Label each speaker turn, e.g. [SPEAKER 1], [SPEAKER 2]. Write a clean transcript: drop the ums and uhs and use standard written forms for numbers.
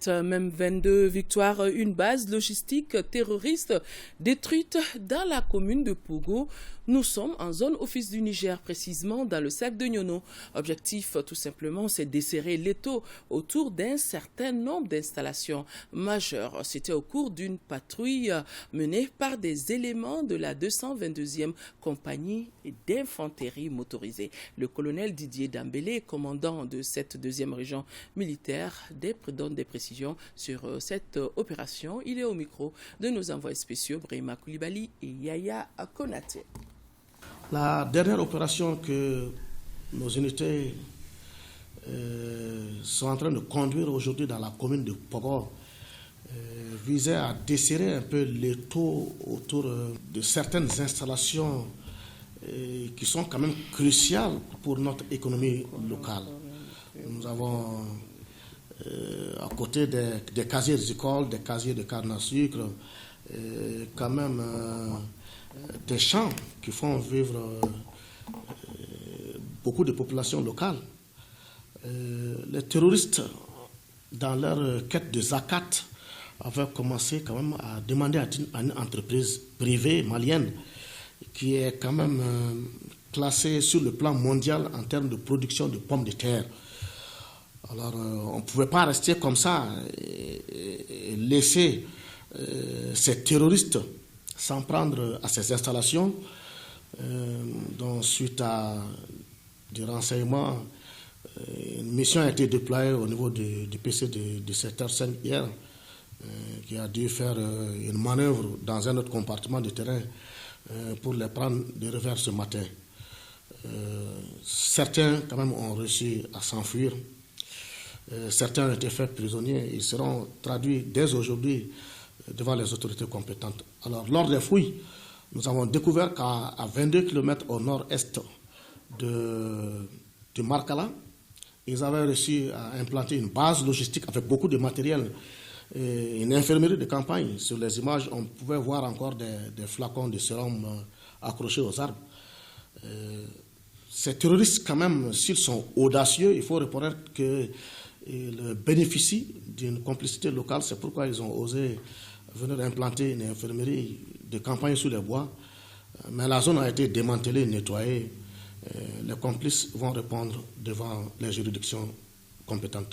[SPEAKER 1] Même 22 victoires, une base logistique terroriste détruite dans la commune de Pogo. Nous sommes en zone office du Niger, précisément dans le cercle de Nyono. Objectif, tout simplement, c'est desserrer l'étau autour d'un certain nombre d'installations majeures. C'était au cours d'une patrouille menée par des éléments de la 222e compagnie d'infanterie motorisée. Le colonel Didier Dambélé, commandant de cette deuxième région militaire, donne des précisions sur cette opération. Il est au micro de nos envoyés spéciaux Brahima Koulibaly et Yaya Konaté.
[SPEAKER 2] La dernière opération que nos unités sont en train de conduire aujourd'hui dans la commune de Pogo visait à desserrer un peu l'étau autour de certaines installations qui sont quand même cruciales pour notre économie locale. Nous avons à côté des casiers rizicoles, des casiers de canne à sucre, quand même des champs qui font vivre beaucoup de populations locales. Les terroristes, dans leur quête de zakat, avaient commencé quand même à demander à une entreprise privée malienne qui est quand même classée sur le plan mondial en termes de production de pommes de terre. Alors, on ne pouvait pas rester comme ça et laisser ces terroristes s'en prendre à ces installations. Donc, suite à des renseignements, une mission a été déployée au niveau du PC de secteur 5 hier, qui a dû faire une manœuvre dans un autre compartiment du terrain pour les prendre de revers ce matin. Certains, quand même, ont réussi à s'enfuir. Certains ont été faits prisonniers. Ils seront traduits dès aujourd'hui devant les autorités compétentes. Alors, lors des fouilles, nous avons découvert qu'à 22 km au nord-est de Markala, ils avaient réussi à implanter une base logistique avec beaucoup de matériel, et une infirmerie de campagne. Sur les images, on pouvait voir encore des flacons de sérum accrochés aux arbres. Ces terroristes, quand même, s'ils sont audacieux, il faut reconnaître qu'ils bénéficient d'une complicité locale. C'est pourquoi ils ont osé venir implanter une infirmerie de campagne sous les bois. Mais la zone a été démantelée, nettoyée. Les complices vont répondre devant les juridictions compétentes.